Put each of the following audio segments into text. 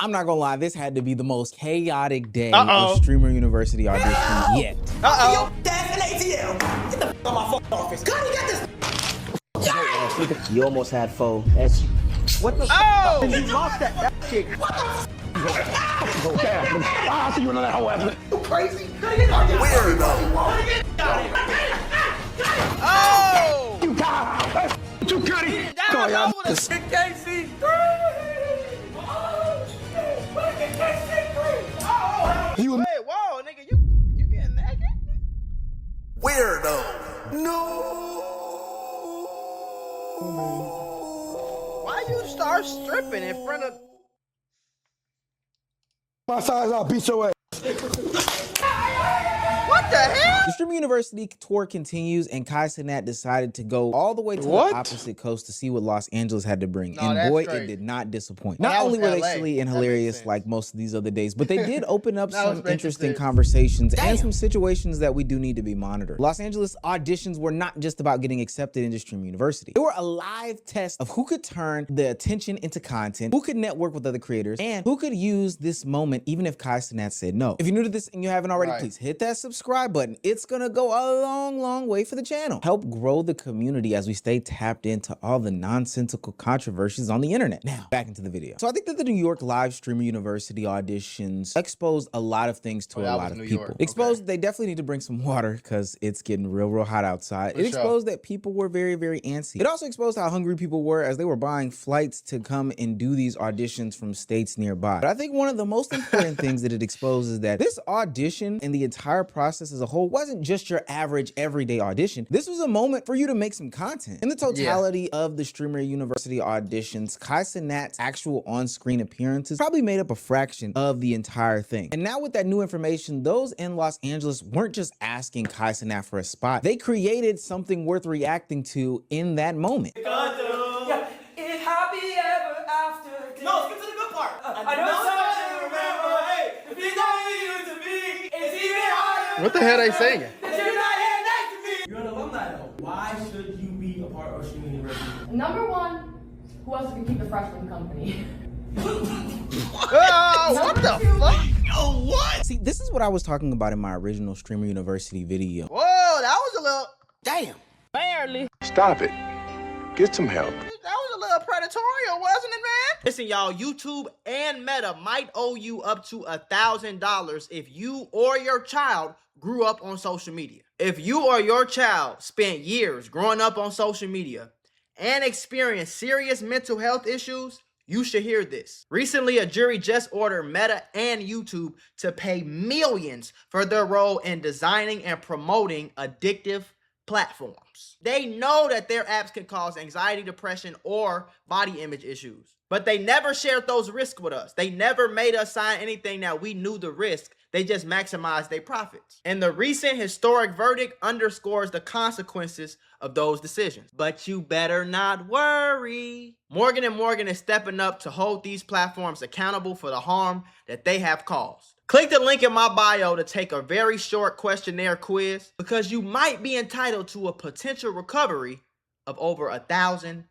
I'm not gonna lie, this had to be the most chaotic day of Streamer University audition yet. Yo, Dad, ATL. Get the f on my fucking office. God, you got this. You almost had foe. That's you. What the f? You lost that chick. What the f? Go down. I'll see you in that whole ass. You crazy? Weird though. Oh! You got it. You got it. Go, y'all. KC3. You. Hey, whoa, nigga, you getting naked? Weirdo. No. Why you start stripping in front of? My size, I'll beat your ass. What the hell? The Streamer University tour continues, and Kai Cenat decided to go all the way to the opposite coast to see what Los Angeles had to bring. And boy, it did not disappoint. Not only were they silly and hilarious like most of these other days, but they did open up some interesting conversations and some situations that we do need to be monitored. Los Angeles auditions were not just about getting accepted into Streamer University. They were a live test of who could turn the attention into content, who could network with other creators, and who could use this moment even if Kai Cenat said no. If you're new to this and you haven't already, please hit that subscribe button. It's gonna go a long way for the channel. Help grow the community as we stay tapped into all the nonsensical controversies on the internet. Now, back into the video. So I think that the New York Live Streamer University auditions exposed a lot of things to a lot of people. Exposed, they definitely need to bring some water because it's getting real hot outside. It exposed that people were very antsy. It also exposed how hungry people were as they were buying flights to come and do these auditions from states nearby. But I think one of the most important things that it exposed is that this audition and the entire process as a whole wasn't just your average everyday audition. This was a moment for you to make some content. In the totality of the Streamer University auditions, Kai Cenat's actual on-screen appearances probably made up a fraction of the entire thing. And now with that new information, those in Los Angeles weren't just asking Kai Cenat for a spot. They created something worth reacting to in that moment. Yeah, it happy ever after. No, skip to the good part. I know something to remember. Hey, if you know who you used to be, it's even harder. What the hell they singing? You're not here next to me. You're an alumni though. Why should you be a part of Streamer University? Number one, who else can keep the freshman company? Oh, what the fuck? Oh, what? See, this is what I was talking about in my original Streamer University video. Whoa, that was a little. Damn. Barely. Stop it. Get some help. That was a little predatorial, wasn't it, man? Listen, y'all, YouTube and Meta might owe you up to $1,000 if you or your child grew up on social media. If you or your child spent years growing up on social media and experienced serious mental health issues, you should hear this. Recently, a jury just ordered Meta and YouTube to pay millions for their role in designing and promoting addictive platforms. They know that their apps can cause anxiety, depression, or body image issues, but they never shared those risks with us. They never made us sign anything that we knew the risk. They just maximized their profits. And the recent historic verdict underscores the consequences of those decisions. But you better not worry. Morgan & Morgan is stepping up to hold these platforms accountable for the harm that they have caused. Click the link in my bio to take a very short questionnaire quiz because you might be entitled to a potential recovery of over $1,000.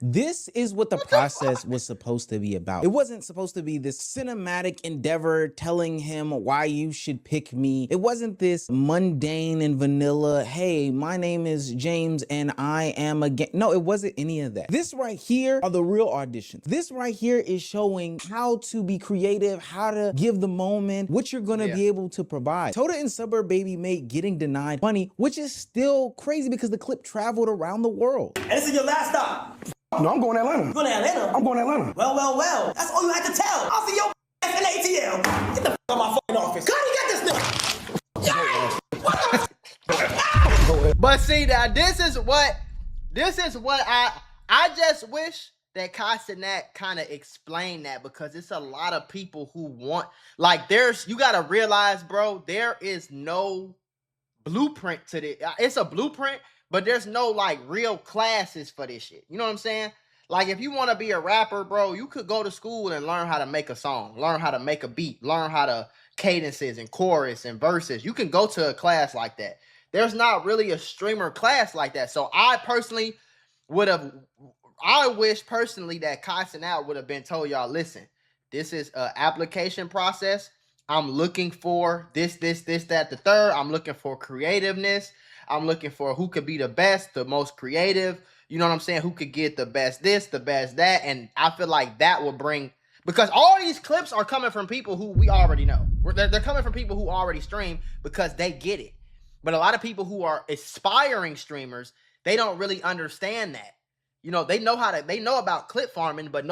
This is what the process was supposed to be about. It wasn't supposed to be this cinematic endeavor telling him why you should pick me. It wasn't this mundane and vanilla, hey, my name is James and I am a gay. No, it wasn't any of that. This right here are the real auditions. This right here is showing how to be creative, how to give the moment, what you're gonna be able to provide. Toda and Suburb Baby made getting denied money, which is still crazy because the clip traveled around the world. And this is your last stop. No, I'm going to Atlanta. You going to Atlanta? I'm going to Atlanta. Well. That's all you had to tell. I'll see your ass in ATL. Get the f on my fucking office. God, you got this nigga. But see, now this is what I just wish that Kai Cenat kind of explained that, because it's a lot of people who want, like, you gotta realize, bro, there is no blueprint to this. It's a blueprint, but there's no like real classes for this shit. You know what I'm saying? Like, if you want to be a rapper, bro, you could go to school and learn how to make a song, learn how to make a beat, learn how to cadences and chorus and verses. You can go to a class like that. There's not really a streamer class like that. So I personally would have I wish personally that Kai Cenat would have been told y'all, listen, this is an application process. I'm looking for this, that, the third. I'm looking for creativeness. I'm looking for who could be the best, the most creative. You know what I'm saying? Who could get the best this, the best that. And I feel like that will bring, because all these clips are coming from people who we already know. They're coming from people who already stream because they get it. But a lot of people who are aspiring streamers, they don't really understand that. You know, they know about clip farming, but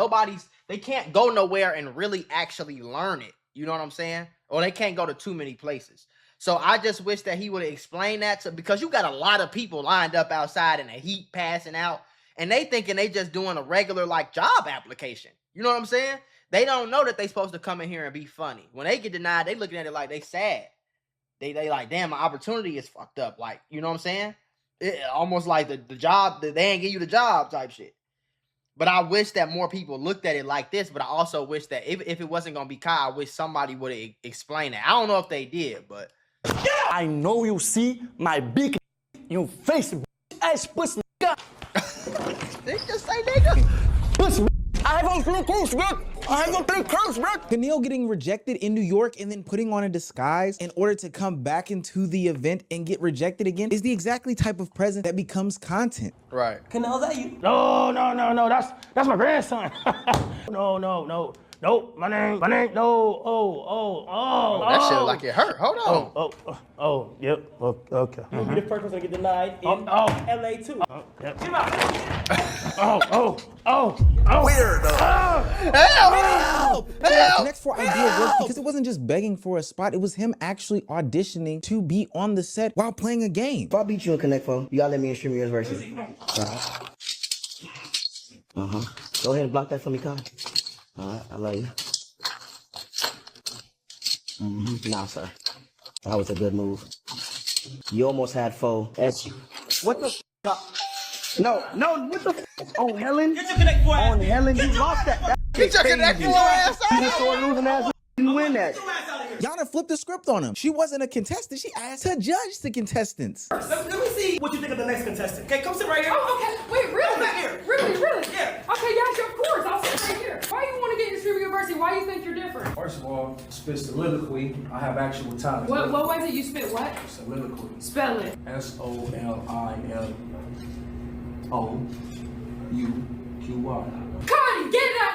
they can't go nowhere and really actually learn it. You know what I'm saying? Or they can't go to too many places. So I just wish that he would have explained that because you got a lot of people lined up outside in the heat passing out, and they thinking they just doing a regular like job application. You know what I'm saying? They don't know that they supposed to come in here and be funny. When they get denied, they looking at it like they sad. They like, damn, my opportunity is fucked up. Like, you know what I'm saying? It, almost like the job, they ain't give you the job type shit. But I wish that more people looked at it like this. But I also wish that if it wasn't going to be Kai, I wish somebody would have explained it. I don't know if they did, but. I know you see my big you face ass pussy. They just say nigga. Pussy. I haven't been close, bro. I haven't been close, bro. Keneal getting rejected in New York and then putting on a disguise in order to come back into the event and get rejected again is the exactly type of present that becomes content. Right. Keneal, that you? No. That's my grandson. No. Nope, my name, no, That shit like it hurt. Hold on. Yep, okay. You'll be the first person to get denied in LA too. Yep. Come out. Help! Next for idea worked because it wasn't just begging for a spot, it was him actually auditioning to be on the set while playing a game. If I beat you in Connect Four, you gotta let me in stream yours versus. Go ahead and block that for me, Kai. Alright, I love you. Nah, sir. That was a good move. You almost had foe. That's you. What the No, what the Oh, Helen? Get your Connect 4 ass. On Helen, you lost that. Get your Connect 4 ass out You just saw a losing ass. You win that. Yana flipped the script on him. She wasn't a contestant. She asked her judge the contestants. Let me see what you think of the next contestant. Okay, come sit right here. Oh, okay. Wait, really? Come back here. Really? Yeah. Okay, yeah, of course. I'll sit right here. Why you want to get into Streamer University? Why you think you're different? First of all, spit soliloquy. I have actual talent. What was it you spit? What? Soliloquy. Spell it. SOLILOUQY. Connie, get it out.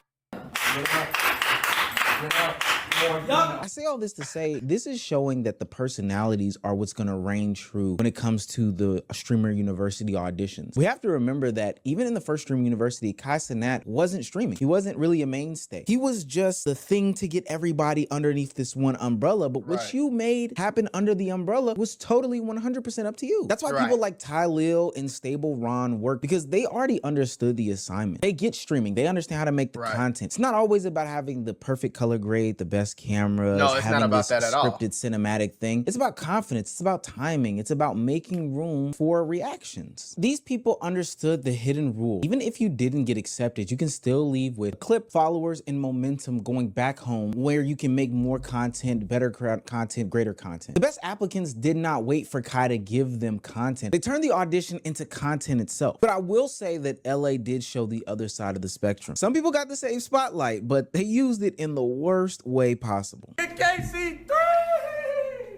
I say all this to say, this is showing that the personalities are what's gonna reign true when it comes to the Streamer University auditions. We have to remember that even in the first Streamer University, Kai Cenat wasn't streaming. He wasn't really a mainstay. He was just the thing to get everybody underneath this one umbrella, but what you made happen under the umbrella was totally 100% up to you. That's why people like Ty Lil and Stable Ron work, because they already understood the assignment. They get streaming. They understand how to make the content. It's not always about having the perfect color grade, the best cameras, no, it's not about that at all. Scripted cinematic thing. It's about confidence. It's about timing. It's about making room for reactions. These people understood the hidden rule. Even if you didn't get accepted, you can still leave with clip, followers, and momentum going back home where you can make more content, better content, greater content. The best applicants did not wait for Kai to give them content. They turned the audition into content itself. But I will say that LA did show the other side of the spectrum. Some people got the same spotlight, but they used it in the worst way possible. KC3!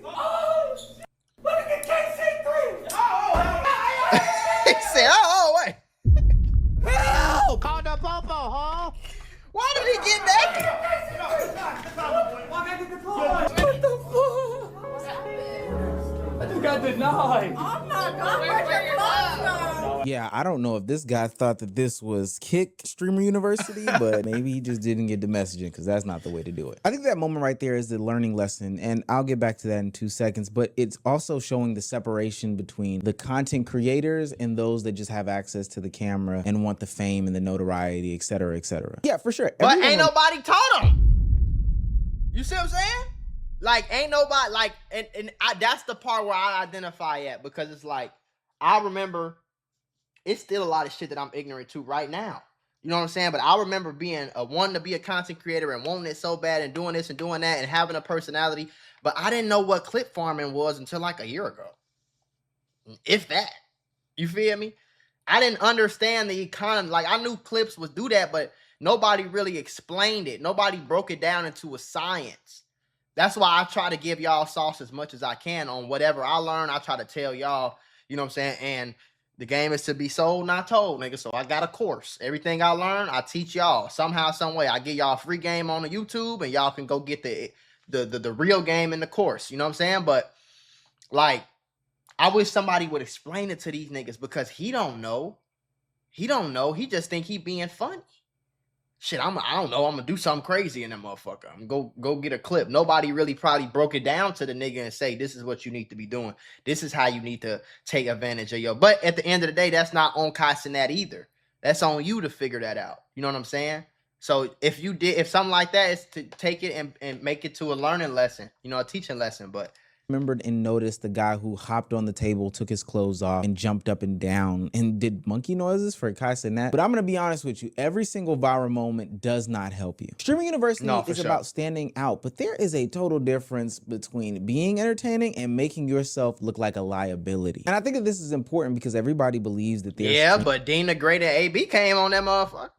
Oh, shit! Look at KC3! Oh, He said, wait. help! Call the popo, huh? Why did he get that? What the fuck? I just got denied. I'm not gonna put your clothes on. Yeah, I don't know if this guy thought that this was Kick Streamer University, but maybe he just didn't get the messaging, because that's not the way to do it. I think that moment right there is the learning lesson, and I'll get back to that in 2 seconds, but it's also showing the separation between the content creators and those that just have access to the camera and want the fame and the notoriety, et cetera, et cetera. Yeah, for sure. But ain't nobody taught him. You see what I'm saying? Like, ain't nobody, like, and that's the part where I identify at, because it's like, I remember, it's still a lot of shit that I'm ignorant to right now. You know what I'm saying? But I remember being wanting to be a content creator and wanting it so bad and doing this and doing that and having a personality, but I didn't know what clip farming was until like a year ago. If that. You feel me? I didn't understand the economy. Like, I knew clips would do that, but nobody really explained it. Nobody broke it down into a science. That's why I try to give y'all sauce as much as I can on whatever I learn. I try to tell y'all, you know what I'm saying? And the game is to be sold, not told, nigga. So I got a course. Everything I learn, I teach y'all. Somehow, some way, I get y'all a free game on the YouTube, and y'all can go get the real game in the course. You know what I'm saying? But, like, I wish somebody would explain it to these niggas because he don't know. He don't know. He just think he being funny. Shit, I don't know. I'm gonna do something crazy in that motherfucker. I'm gonna go get a clip. Nobody really probably broke it down to the nigga and say, this is what you need to be doing. This is how you need to take advantage of your. But at the end of the day, that's not on Kai Cenat either. That's on you to figure that out. You know what I'm saying? So if something like that is to take it and make it to a learning lesson, you know, a teaching lesson. But remembered and noticed the guy who hopped on the table, took his clothes off, and jumped up and down and did monkey noises for Kai Cenat. But I'm gonna be honest with you, every single viral moment does not help you. Streaming University is about standing out, but there is a total difference between being entertaining and making yourself look like a liability. And I think that this is important because everybody believes that there's but Dean the Great and AB came on that motherfucker.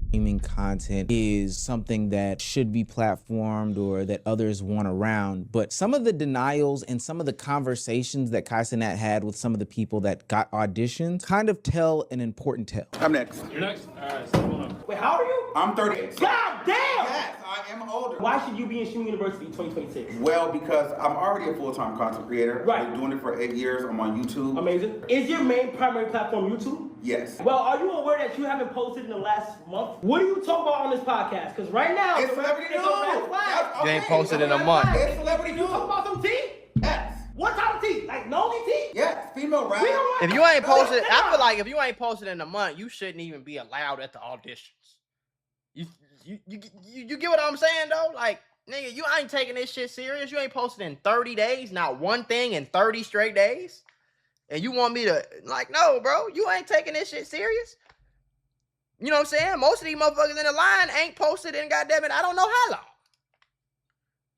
Streaming content is something that should be platformed or that others want around, but some of the denials and some of the conversations that Kai Cenat had with some of the people that got auditions kind of tell an important tale. I'm next. You're next? All right, so hold on. Wait, how old are you? I'm 38. God damn! Yes, I am older. Why should you be in Streaming University in 2026? Well, because I'm already a full-time content creator. Right. I've been doing it for 8 years. I'm on YouTube. Amazing. Is your main primary platform YouTube? Yes. Well, are you aware that you haven't posted in the last month? What do you talk about on this podcast? Because right now, It's celebrity news. You ain't posted in a month. It's celebrity You news. talk about some tea? Yes. What type of tea? Like nosy tea? Yes. Female rap. We don't want If you ain't posted, I feel like if you ain't posted in a month, you shouldn't even be allowed at the auditions. You get what I'm saying though? Like, nigga, you ain't taking this shit serious. You ain't posted in 30 days, not one thing in 30 straight days. And you want me to, like, no, bro, you ain't taking this shit serious. You know what I'm saying? Most of these motherfuckers in the line ain't posted in, goddammit, I don't know how long.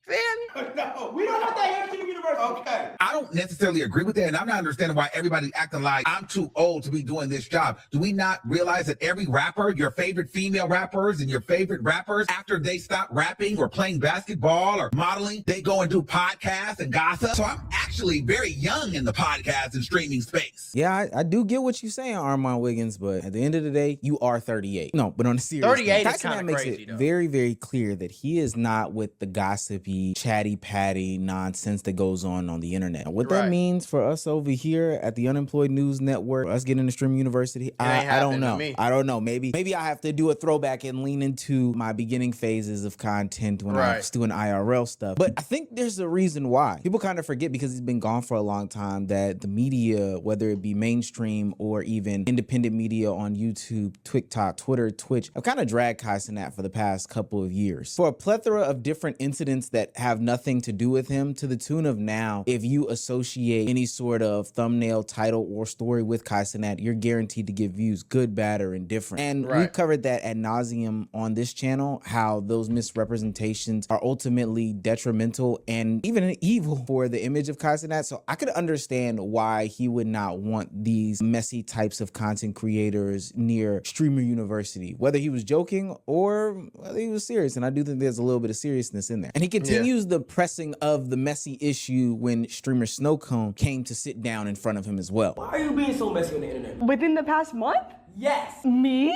Feel me? No, We don't want that here at Streaming University. Okay. I don't necessarily agree with that, and I'm not understanding why everybody's acting like I'm too old to be doing this job. Do we not realize that every rapper, your favorite female rappers and your favorite rappers, after they stop rapping or playing basketball or modeling, they go and do podcasts and gossip? So I'm actually very young in the podcast and streaming space. Yeah, I do get what you're saying, Armand Wiggins, but at the end of the day, you are 38. No, but on a serious 38 note, is kind of makes crazy, it though. very, very clear that he is not with the gossipy, chatty patty nonsense that goes on the internet. And what that means for us over here at the Unemployed News Network, us getting into Stream University, I don't know. I don't know. Maybe I have to do a throwback and lean into my beginning phases of content when I was doing IRL stuff. But I think there's a reason why. People kind of forget because he's been gone for a long time that the media, whether it be mainstream or even independent media on YouTube, TikTok, Twitter, Twitch, have kind of dragged Kai Cenat for the past couple of years. For a plethora of different incidents that have nothing to do with him, to the tune of now, if you associate any sort of thumbnail, title, or story with Kai Cenat, you're guaranteed to get views, good, bad, or indifferent. And we've covered that ad nauseum on this channel, how those misrepresentations are ultimately detrimental and even evil for the image of Kai Cenat. So I could understand why he would not want these messy types of content creators near Streamer University, whether he was joking or whether he was serious. And I do think there's a little bit of seriousness in there. And he continues the pressing of the messy issue when streamer Snowcone came to sit down in front of him as well. Why are you being so messy on the internet? Within the past month? Yes. Me?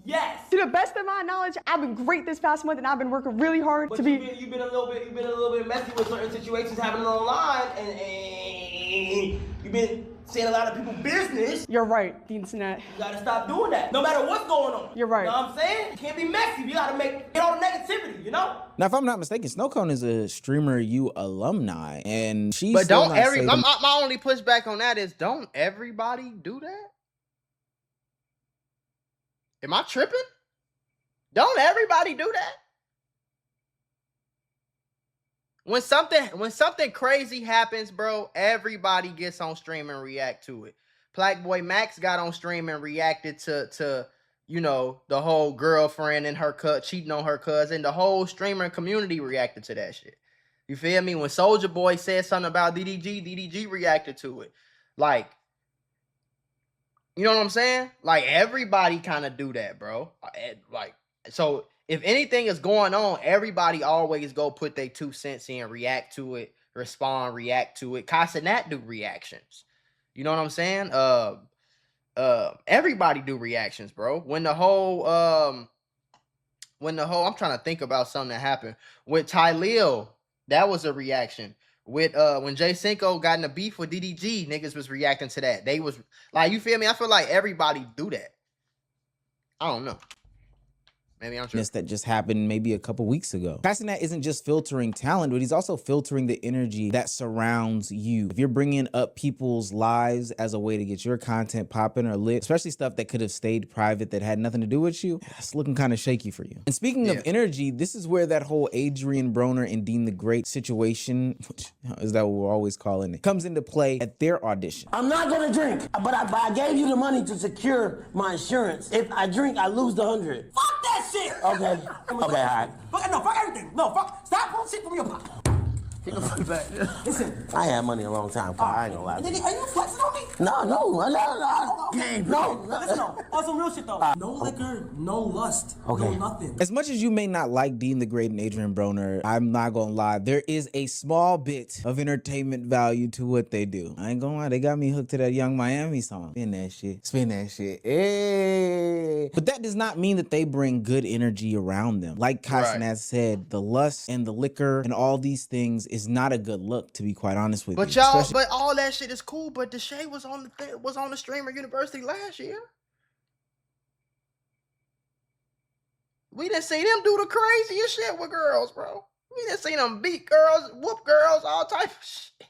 Yes. To the best of my knowledge, I've been great this past month and I've been working really hard to be. You've been a little bit messy with certain situations happening online, and you've been saying a lot of people's business. You're right, the internet. You gotta stop doing that. No matter what's going on. You're right. You know what I'm saying? You can't be messy. You gotta get all the negativity, you know? Now, if I'm not mistaken, Snowcone is a Streamer U alumni, and she's But don't my only pushback on that is don't everybody do that? Am I tripping? Don't everybody do that? When something crazy happens, bro, everybody gets on stream and react to it. Black Boy Max got on stream and reacted to you know, the whole girlfriend and her cheating on her cousin. The whole streamer community reacted to that shit. You feel me? When Soulja Boy said something about DDG reacted to it. Like, You know what I'm saying? Like, everybody kind of do that, bro. Like, so if anything is going on, everybody always go put their 2 cents in, react to it, respond, react to it. Casanat do reactions. You know what I'm saying? Everybody do reactions, bro. When the whole I'm trying to think about something that happened with Tylil, that was a reaction. With when Jay Cinco got in a beef with DDG, niggas was reacting to that. They was like, you feel me? I feel like everybody do that. I don't know. Maybe I'm sure. That just happened maybe a couple weeks ago. Casanat isn't just filtering talent, but he's also filtering the energy that surrounds you. If you're bringing up people's lives as a way to get your content popping or lit, especially stuff that could have stayed private that had nothing to do with you, it's looking kind of shaky for you. And speaking of energy, this is where that whole Adrian Broner and Dean the Great situation, which is that what we're always calling it, comes into play at their audition. I'm not gonna drink, but I gave you the money to secure my insurance. If I drink, I lose the 100. Fuck that shit! Okay. Okay, all right. Fuck everything. No, fuck. Stop pulling shit from your pocket. Listen, I had money a long time, I ain't gonna lie. Are you flexing on me? No. Listen, on some real shit though. No liquor, no lust, no nothing. As much as you may not like Dean the Great and Adrian Broner, I'm not gonna lie, there is a small bit of entertainment value to what they do. I ain't gonna lie, they got me hooked to that Young Miami song. Spin that shit. Hey. But that does not mean that they bring good energy around them. Like Casanat said, the lust and the liquor and all these things is not a good look, to be quite honest with you. But y'all, but all that shit is cool. But Deshae was on the Streamer University last year. We didn't see them do the craziest shit with girls, bro. We didn't see them beat girls, whoop girls, all type of shit.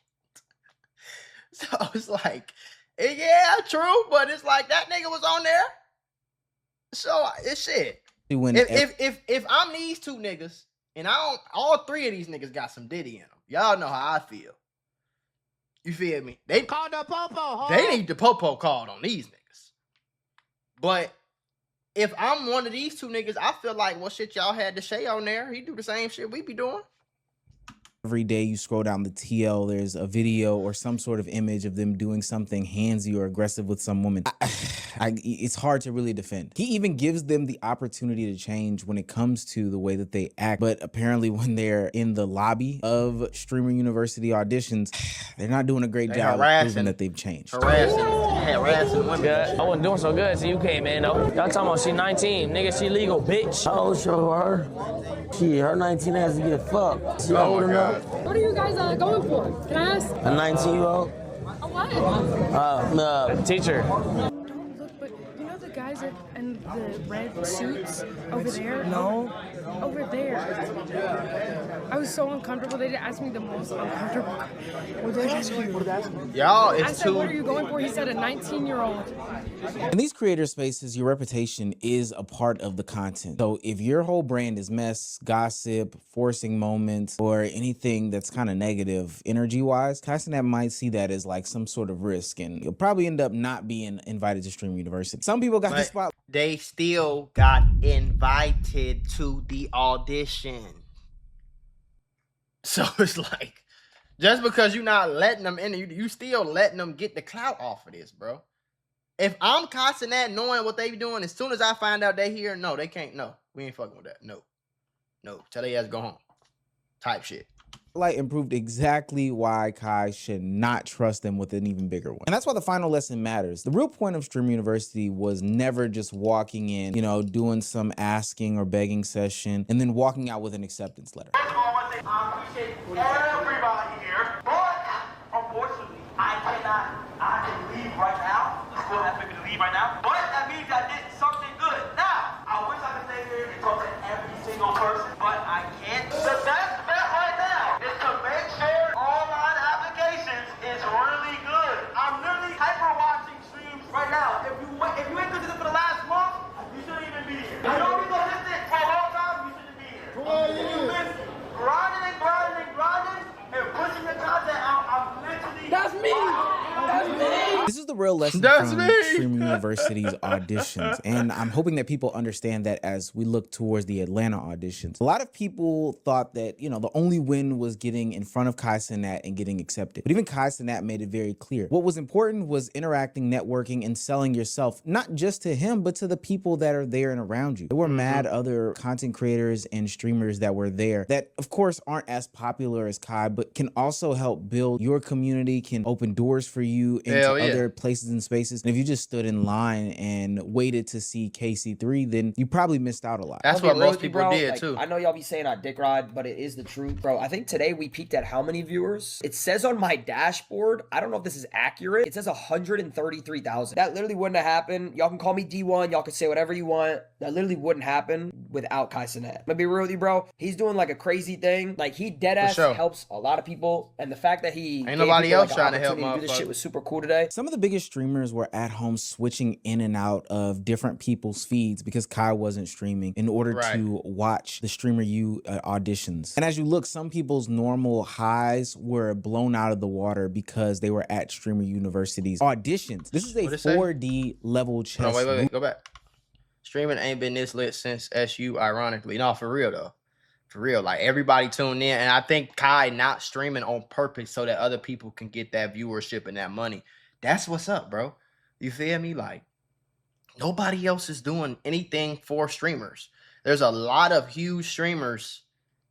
So it's like, yeah, true, but it's like that nigga was on there. So it's shit. If I'm these 2 niggas, and all 3 of these niggas got some Diddy in them. Y'all know how I feel. You feel me? They called the popo. They need the popo called on these niggas. But if I'm one of these 2 niggas, I feel like, well, shit, y'all had Deshae on there. He do the same shit we be doing. Every day you scroll down the TL, there's a video or some sort of image of them doing something handsy or aggressive with some woman. It's hard to really defend. He even gives them the opportunity to change when it comes to the way that they act. But apparently when they're in the lobby of Streamer University auditions, they're not doing a great job of proving that they've changed. Harassing women. Good. I wasn't doing so good, so you came in, though. Y'all talking about she 19. Nigga, she legal, bitch. How old show her? Her 19 has to get fucked. She old enough. What are you guys going for? Can I ask? A 19-year-old? What? Teacher. Don't look, but you know the guys in the red suits over there? No. Over there. I was so uncomfortable. They asked me the most uncomfortable. What did they ask you? Y'all, I said, what are you going for? He said a 19-year-old. In these creator spaces, your reputation is a part of the content. So if your whole brand is mess, gossip, forcing moments, or anything that's kind of negative energy-wise, Casanat might see that as like some sort of risk, and you'll probably end up not being invited to Streamer University. Some people got the spot. They still got invited to the audition. So it's like, just because you're not letting them in, you still letting them get the clout off of this, bro. If I'm Casanat knowing what they be doing, as soon as I find out they here, no, they can't. No, we ain't fucking with that. No. Tell their ass to go home. Type shit. Light improved exactly why Kai should not trust them with an even bigger one. And that's why the final lesson matters. The real point of Streamer University was never just walking in, you know, doing some asking or begging session, and then walking out with an acceptance letter. First of all, I want to say I appreciate everybody here, but unfortunately, I have to leave right now. The school has me to leave right now, but that means I did something good. Now, I wish I could stay here and talk to every single person, but I can't. The best bet right now is to make sure online applications is really good. I'm literally hyper watching streams right now. If you ain't good to this for the last month, you shouldn't even be here. If you don't be consistent for a long time, you shouldn't be here. If you've been grinding, real lesson from Streamer University's auditions, and I'm hoping that people understand that as we look towards the Atlanta auditions. A lot of people thought that, you know, the only win was getting in front of Kai Cenat and getting accepted. But even Kai Cenat made it very clear. What was important was interacting, networking, and selling yourself, not just to him, but to the people that are there and around you. There were mad other content creators and streamers that were there that, of course, aren't as popular as Kai, but can also help build your community, can open doors for you into other places and spaces. And if you just stood in line and waited to see KC3, then you probably missed out a lot. That's what most people did, like, too. I know y'all be saying I dick ride, but it is the truth. Bro, I think today we peaked at how many viewers? It says on my dashboard, I don't know if this is accurate, it says 133,000. That literally wouldn't have happened. Y'all can call me D1, y'all can say whatever you want. That literally wouldn't happen without Kai Cenat. I'm gonna be real with you, bro. He's doing like a crazy thing. Like, he deadass helps a lot of people, and the fact that he ain't nobody else trying to help do this shit was super cool today. Some of the biggest streamers were at home switching in and out of different people's feeds because Kai wasn't streaming in order to watch the Streamer U auditions. And as you look, some people's normal highs were blown out of the water because they were at Streamer University's auditions. This is a 4D level chess. No, wait, go back. Streaming ain't been this lit since SU, ironically. No, for real, though. For real. Like, everybody tuned in. And I think Kai not streaming on purpose so that other people can get that viewership and that money. That's what's up, bro. You feel me? Like, nobody else is doing anything for streamers. There's a lot of huge streamers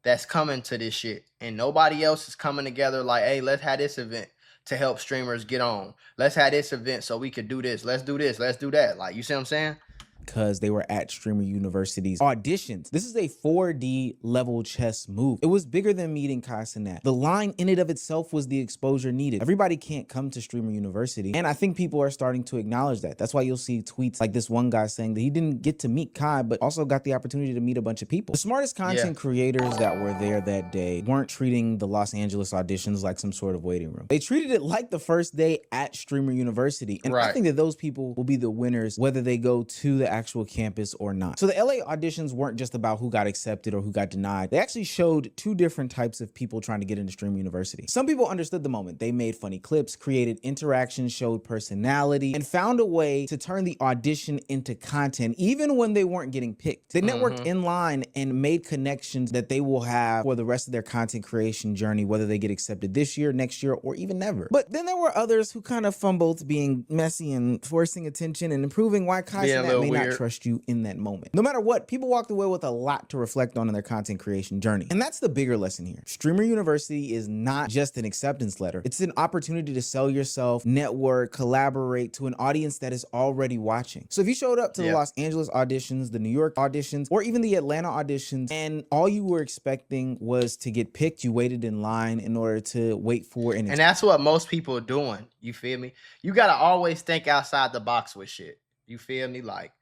that's coming to this shit. And nobody else is coming together like, hey, let's have this event to help streamers get on. Let's have this event so we could do this. Let's do this. Let's do that. Like, you see what I'm saying? Because they were at Streamer University's auditions. This is a 4D level chess move. It was bigger than meeting Kai Cenat. The line in and of itself was the exposure needed. Everybody can't come to Streamer University, and I think people are starting to acknowledge that. That's why you'll see tweets like this one guy saying that he didn't get to meet Kai, but also got the opportunity to meet a bunch of people. The smartest content creators that were there that day weren't treating the Los Angeles auditions like some sort of waiting room. They treated it like the first day at Streamer University, and I think that those people will be the winners whether they go to the actual campus or not. So the LA auditions weren't just about who got accepted or who got denied. They actually showed two different types of people trying to get into Streamer University. Some people understood the moment. They made funny clips, created interactions, showed personality, and found a way to turn the audition into content even when they weren't getting picked. They networked in line and made connections that they will have for the rest of their content creation journey, whether they get accepted this year, next year, or even never. But then there were others who kind of fumbled, being messy and forcing attention and improving why Kai Cenat may not trust you in that moment. No matter what, people walked away with a lot to reflect on in their content creation journey. And that's the bigger lesson here. Streamer University is not just an acceptance letter. It's an opportunity to sell yourself, network, collaborate to an audience that is already watching. So if you showed up to the Los Angeles auditions, the New York auditions, or even the Atlanta auditions, and all you were expecting was to get picked, you waited in line in order to wait for an And that's what most people are doing. You feel me? You gotta always think outside the box with shit. You feel me? Like,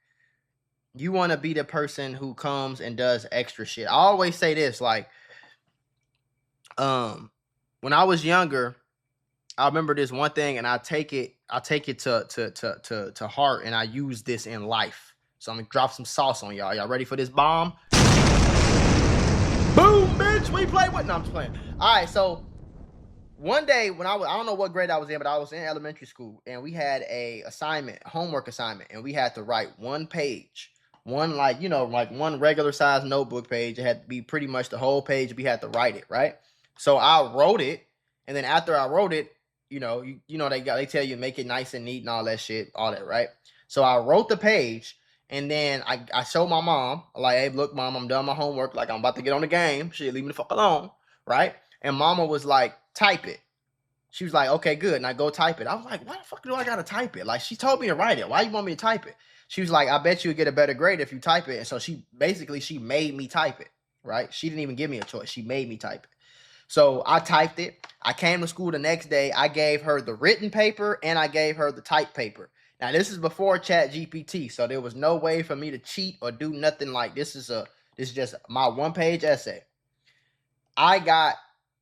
you want to be the person who comes and does extra shit. I always say this, like, when I was younger, I remember this one thing, and I take it to heart, and I use this in life. So I'm gonna drop some sauce on y'all. Y'all ready for this bomb? Boom, bitch. We play with. No, I'm just playing. All right, so one day when I don't know what grade I was in, but I was in elementary school, and we had a homework assignment, and we had to write one page. One, like, you know, like one regular size notebook page. It had to be pretty much the whole page. We had to write it, right? So I wrote it, and then after I wrote it, you know, they tell you make it nice and neat and all that shit, all that, right? So I wrote the page, and then I showed my mom, like, hey, look, mom, I'm done my homework. Like, I'm about to get on the game. Shit, leave me the fuck alone, right? And mama was like, type it. She was like, okay, good. And I go type it. I was like, why the fuck do I gotta type it? Like, she told me to write it. Why you want me to type it? She was like, I bet you would get a better grade if you type it. And so she made me type it, right? She didn't even give me a choice. She made me type it. So I typed it. I came to school the next day. I gave her the written paper and I gave her the typed paper. Now, this is before ChatGPT, so there was no way for me to cheat or do nothing. Like, this is just my one-page essay. I got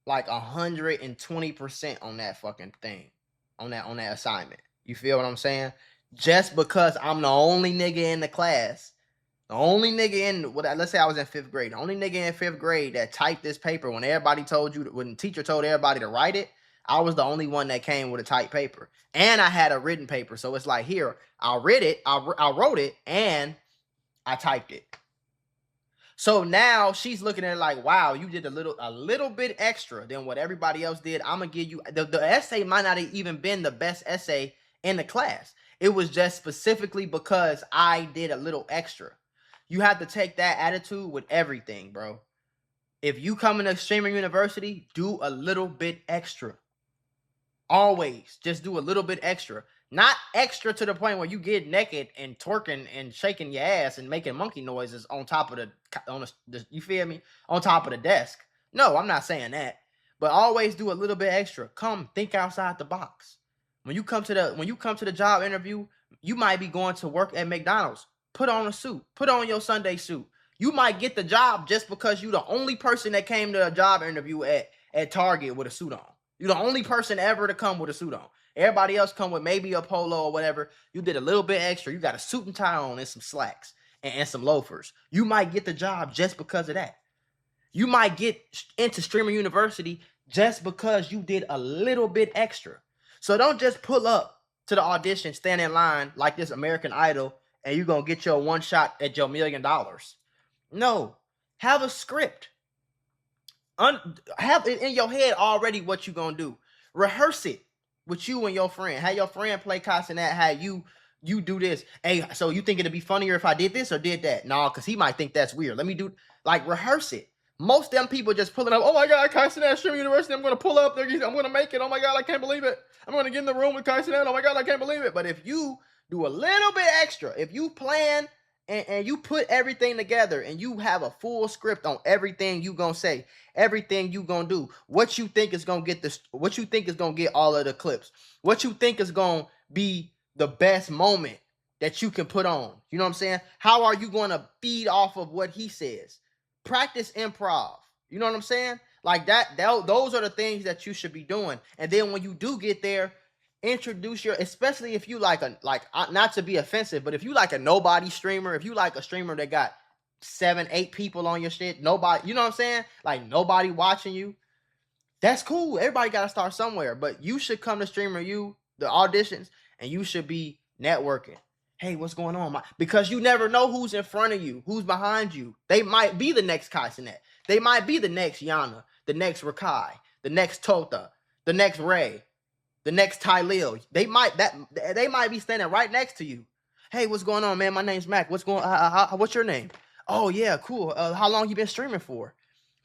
like 120% on that fucking thing, on that assignment. You feel what I'm saying? Just because I'm the only nigga in the class, the only nigga in, let's say I was in 5th grade, the only nigga in 5th grade that typed this paper when everybody told you, when the teacher told everybody to write it, I was the only one that came with a typed paper. And I had a written paper. So it's like, here, I wrote it, and I typed it. So now she's looking at it like, wow, you did a little bit extra than what everybody else did. I'm going to give you, the essay might not have even been the best essay in the class. It was just specifically because I did a little extra. You have to take that attitude with everything, bro. If you come into streamer university, do a little bit extra. Always just do a little bit extra. Not extra to the point where you get naked and twerking and shaking your ass and making monkey noises on top of the you feel me? On top of the desk. No, I'm not saying that. But always do a little bit extra. Come think outside the box. When you come to the job interview, you might be going to work at McDonald's. Put on a suit. Put on your Sunday suit. You might get the job just because you're the only person that came to a job interview at Target with a suit on. You're the only person ever to come with a suit on. Everybody else come with maybe a polo or whatever. You did a little bit extra. You got a suit and tie on and some slacks and some loafers. You might get the job just because of that. You might get into streamer university just because you did a little bit extra. So don't just pull up to the audition, stand in line like this American Idol, and you're going to get your one shot at your $1 million. No, have a script. Have it in your head already what you're going to do. Rehearse it with you and your friend. Have your friend play castanet, how you do this. Hey, so you think it'd be funnier if I did this or did that? No, because he might think that's weird. Let me do, like, rehearse it. Most of them people just pulling up, oh my God, castanet, streamer university, I'm going to pull up there, I'm going to make it, oh my God, I can't believe it. I'm going to get in the room with castanet, oh my God, I can't believe it. But if you do a little bit extra, if you plan and you put everything together and you have a full script on everything you gonna say, everything you gonna do, what you think is gonna get this, what you think is gonna get all of the clips, what you think is gonna be the best moment that you can put on. You know what I'm saying? How are you gonna feed off of what he says? Practice improv. You know what I'm saying? Like that, those are the things that you should be doing. And then when you do get there, introduce especially if you not to be offensive, but if you like a nobody streamer, if you like a streamer that got 7-8 people on your shit, nobody, you know what I'm saying? Like nobody watching you. That's cool. Everybody got to start somewhere, but you should come to the auditions, and you should be networking. Hey, what's going on? Because you never know who's in front of you, who's behind you. They might be the next Kaisenet. They might be the next Yana, the next Rakai, the next Tota, the next Ray, the next Tylil. They might be standing right next to you. Hey, what's going on, man? My name's Mac. What's your name? Oh yeah, cool. How long you been streaming for?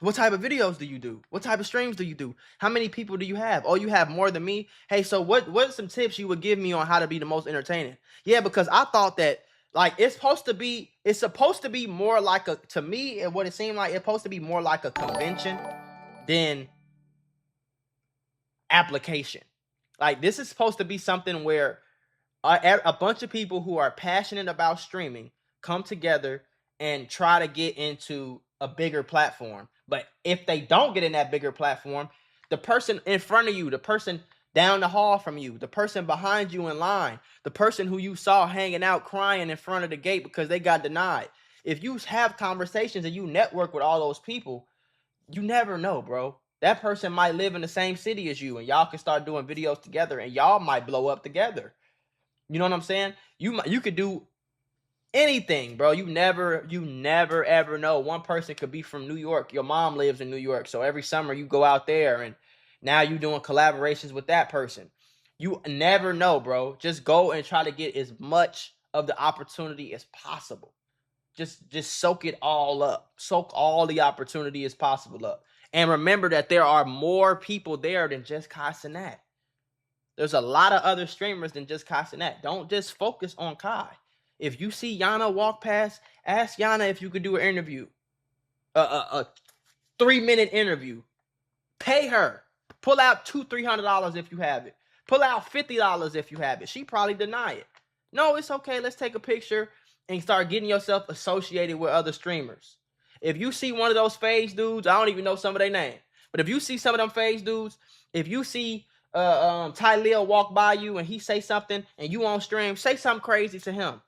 What type of videos do you do? What type of streams do you do? How many people do you have? Oh, you have more than me. Hey, so what's some tips you would give me on how to be the most entertaining? Yeah, because I thought that like it's supposed to be more like to me, and what it seemed like, it's supposed to be more like a convention than application. Like this is supposed to be something where a bunch of people who are passionate about streaming come together and try to get into a bigger platform. But if they don't get in that bigger platform, the person in front of you, the person down the hall from you, the person behind you in line, the person who you saw hanging out crying in front of the gate because they got denied. If you have conversations and you network with all those people, you never know, bro. That person might live in the same city as you, and y'all can start doing videos together, and y'all might blow up together. You know what I'm saying? You could do anything, bro. You never ever know. One person could be from New York. Your mom lives in New York, so every summer you go out there, and now you doing collaborations with that person. You never know, bro. Just go and try to get as much of the opportunity as possible. Just soak it all up. Soak all the opportunity as possible up. And remember that there are more people there than just Kaisenet. There's a lot of other streamers than just Kaisenet. Don't just focus on Kai. If you see Yana walk past, ask Yana if you could do an interview. A 3-minute interview. Pay her. Pull out $200-$300 if you have it. Pull out $50 if you have it. She probably deny it. No, it's okay. Let's take a picture and start getting yourself associated with other streamers. If you see one of those FaZe dudes, I don't even know some of their name, but if you see some of them FaZe dudes, if you see Tylil walk by you and he say something and you on stream, say something crazy to him.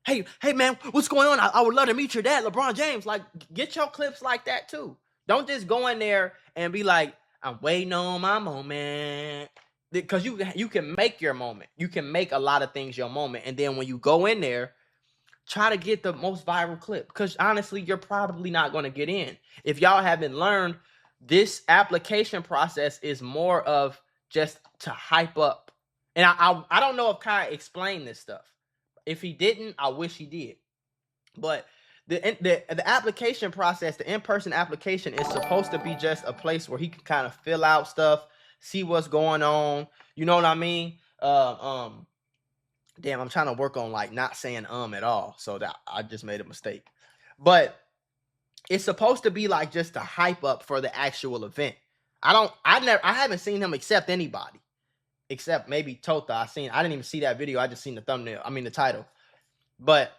Hey man, what's going on? I would love to meet your dad, LeBron James. Like, get your clips like that too. Don't just go in there and be like, I'm waiting on my moment. Because you can make your moment. You can make a lot of things your moment. And then when you go in there, try to get the most viral clip. Because honestly, you're probably not going to get in. If y'all haven't learned, this application process is more of just to hype up. And I don't know if Kai explained this stuff. If he didn't, I wish he did. But the application process, the in-person application, is supposed to be just a place where he can kind of fill out stuff, see what's going on. You know what I mean? Damn, I'm trying to work on like not saying at all. So that I just made a mistake. But it's supposed to be like just a hype up for the actual event. I haven't seen him accept anybody. Except maybe Tota. I didn't even see that video. I just seen the thumbnail. I mean the title. But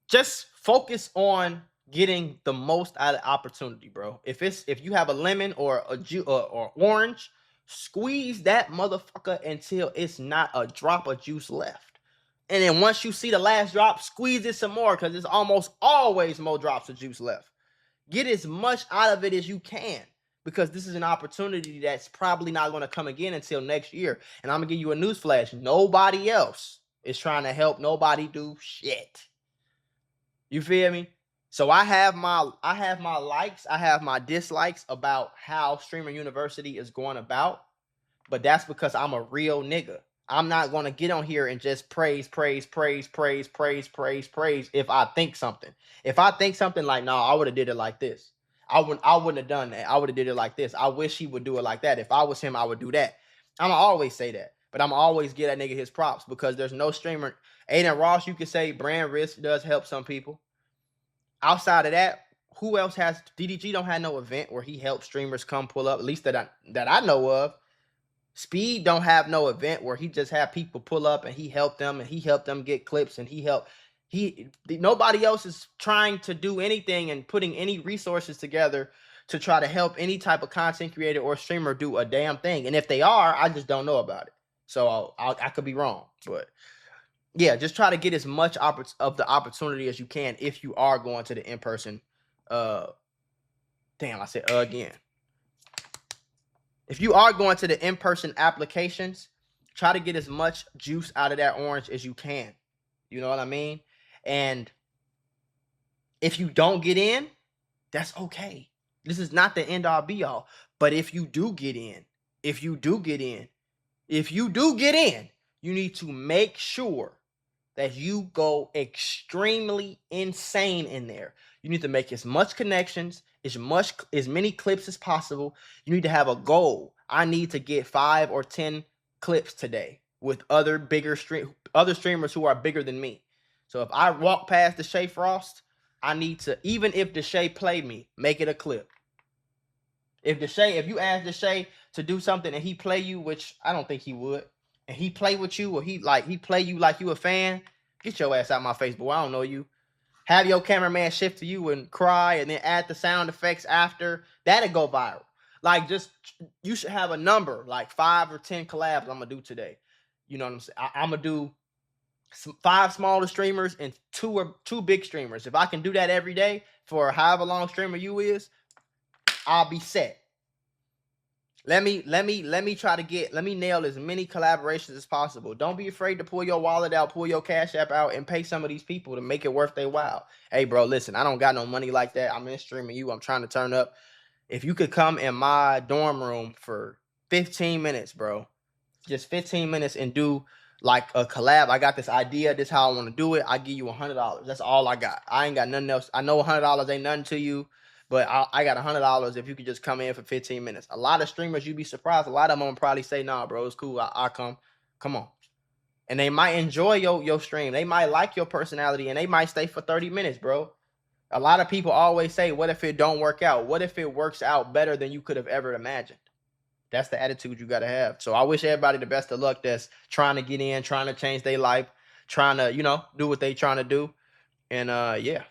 just focus on getting the most out of opportunity, bro. If you have a lemon or or orange, squeeze that motherfucker until it's not a drop of juice left. And then once you see the last drop, squeeze it some more because there's almost always more drops of juice left. Get as much out of it as you can because this is an opportunity that's probably not going to come again until next year. And I'm going to give you a newsflash. Nobody else is trying to help nobody do shit. You feel me? So I have my likes, I have my dislikes about how Streamer University is going about, but that's because I'm a real nigga. I'm not going to get on here and just praise if I think something. If I think something like, no, I would have did it like this. I wouldn't have done that. I would have did it like this. I wish he would do it like that. If I was him, I would do that. I'm going to always say that. But I'm always give that nigga his props because there's no streamer. Aiden Ross, you could say brand risk does help some people. Outside of that, who else has DDG don't have no event where he helps streamers come pull up, at least that I know of. Speed don't have no event where he just have people pull up and he helped them get clips and nobody else is trying to do anything and putting any resources together to try to help any type of content creator or streamer do a damn thing. And if they are, I just don't know about it. So I could be wrong, but yeah, just try to get as much of the opportunity as you can if you are going to the in-person. Damn, I said again. If you are going to the in-person applications, try to get as much juice out of that orange as you can. You know what I mean? And if you don't get in, that's okay. This is not the end all be all. But if you do get in, you need to make sure that you go extremely insane in there. You need to make as much connections, as many clips as possible. You need to have a goal. I need to get 5 or 10 clips today with other streamers who are bigger than me. So if I walk past Deshae Frost, I need to, even if Deshae play me, make it a clip. If you ask Deshae to do something and he play you, which I don't think he would, and he play with you or he play you like you a fan, get your ass out my face, boy. I don't know you. Have your cameraman shift to you and cry and then add the sound effects after. That'll go viral. Like, you should have a number, like 5 or 10 collabs I'm going to do today. You know what I'm saying? I'm going to do 5 smaller streamers and 2 big streamers. If I can do that every day for however long streamer you is, I'll be set. Let me nail as many collaborations as possible. Don't be afraid to pull your wallet out, pull your Cash App out, and pay some of these people to make it worth their while. Hey, bro, listen, I don't got no money like that. I'm in streaming you. I'm trying to turn up. If you could come in my dorm room for 15 minutes, bro, just 15 minutes and do like a collab. I got this idea. This is how I want to do it. I give you $100. That's all I got. I ain't got nothing else. I know $100 ain't nothing to you. But I got $100 if you could just come in for 15 minutes. A lot of streamers, you'd be surprised. A lot of them will probably say, nah, bro, it's cool. I'll come. Come on. And they might enjoy your stream. They might like your personality, and they might stay for 30 minutes, bro. A lot of people always say, what if it don't work out? What if it works out better than you could have ever imagined? That's the attitude you got to have. So I wish everybody the best of luck that's trying to get in, trying to change their life, trying to, do what they trying to do. And, yeah.